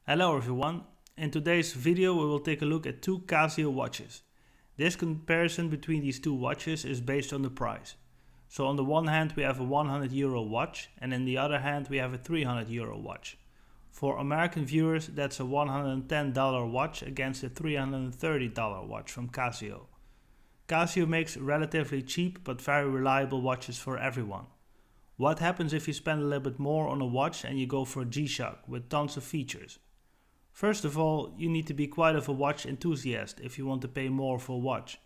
Hello everyone, in today's video we will take a look at two Casio watches. This comparison between these two watches is based on the price. So on the one hand we have a €100 watch and on the other hand we have a €300 watch. For American viewers that's a $110 watch against a $330 watch from Casio. Casio makes relatively cheap but very reliable watches for everyone. What happens if you spend a little bit more on a watch and you go for a G-Shock with tons of features? First of all, you need to be quite of a watch enthusiast if you want to pay more for a watch.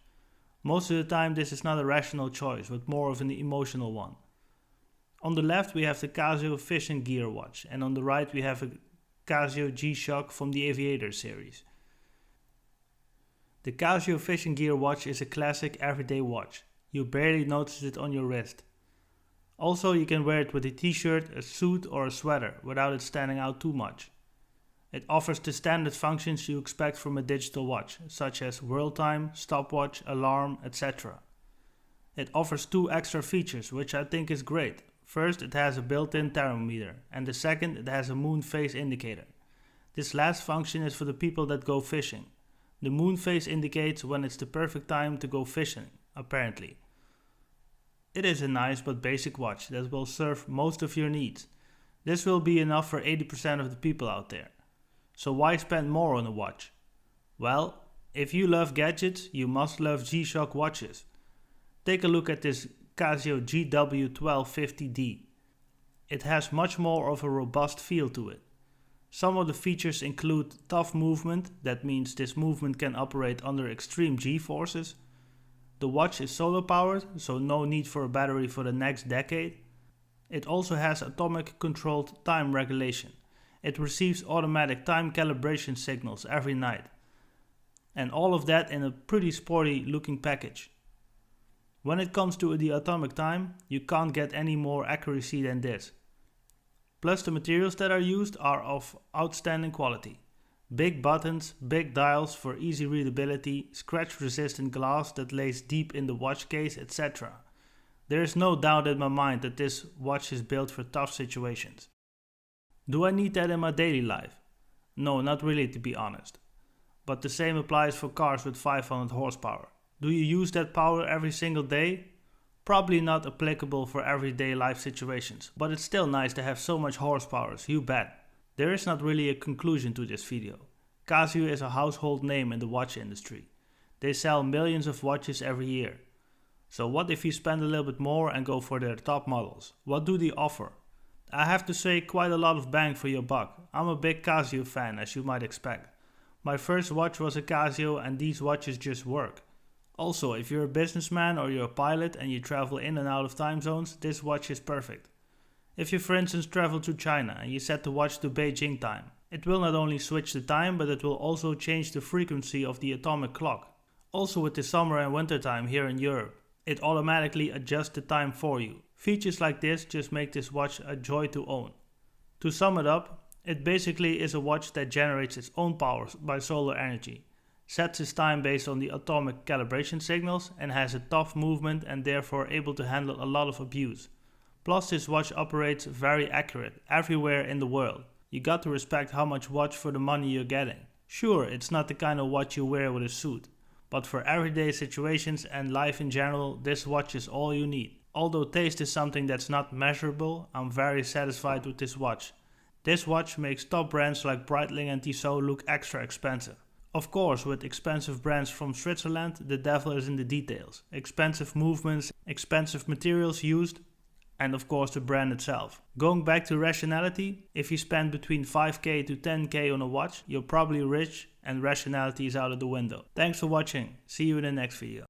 Most of the time this is not a rational choice, but more of an emotional one. On the left we have the Casio Fishing Gear watch and on the right we have a Casio G-Shock from the Aviator series. The Casio Fishing Gear watch is a classic everyday watch. You barely notice it on your wrist. Also you can wear it with a t-shirt, a suit or a sweater without it standing out too much. It offers the standard functions you expect from a digital watch, such as world time, stopwatch, alarm, etc. It offers two extra features, which I think is great. First, it has a built-in thermometer, and the second, it has a moon phase indicator. This last function is for the people that go fishing. The moon phase indicates when it's the perfect time to go fishing, apparently. It is a nice but basic watch that will serve most of your needs. This will be enough for 80% of the people out there. So why spend more on a watch? Well, if you love gadgets, you must love G-Shock watches. Take a look at this Casio GW1250D. It has much more of a robust feel to it. Some of the features include tough movement, that means this movement can operate under extreme G-forces. The watch is solar powered, so no need for a battery for the next decade. It also has atomic controlled time regulation. It receives automatic time calibration signals every night. And all of that in a pretty sporty looking package. When it comes to the atomic time, you can't get any more accuracy than this. Plus the materials that are used are of outstanding quality. Big buttons, big dials for easy readability, scratch resistant glass that lays deep in the watch case, etc. There is no doubt in my mind that this watch is built for tough situations. Do I need that in my daily life? No, not really, to be honest. But the same applies for cars with 500 horsepower. Do you use that power every single day? Probably not applicable for everyday life situations, but it's still nice to have so much horsepower, you bet. There is not really a conclusion to this video. Casio is a household name in the watch industry. They sell millions of watches every year. So what if you spend a little bit more and go for their top models? What do they offer? I have to say, quite a lot of bang for your buck. I'm a big Casio fan, as you might expect. My first watch was a Casio and these watches just work. Also, if you're a businessman or you're a pilot and you travel in and out of time zones, this watch is perfect. If you for instance travel to China and you set the watch to Beijing time, it will not only switch the time but it will also change the frequency of the atomic clock. Also with the summer and winter time here in Europe, it automatically adjusts the time for you. Features like this just make this watch a joy to own. To sum it up, it basically is a watch that generates its own power by solar energy, sets its time based on the atomic calibration signals and has a tough movement and therefore able to handle a lot of abuse. Plus this watch operates very accurate everywhere in the world. You got to respect how much watch for the money you're getting. Sure, it's not the kind of watch you wear with a suit, but for everyday situations and life in general, this watch is all you need. Although taste is something that's not measurable, I'm very satisfied with this watch. This watch makes top brands like Breitling and Tissot look extra expensive. Of course, with expensive brands from Switzerland, the devil is in the details. Expensive movements, expensive materials used, and of course the brand itself. Going back to rationality, if you spend between 5k to 10k on a watch, you're probably rich and rationality is out of the window. Thanks for watching, see you in the next video.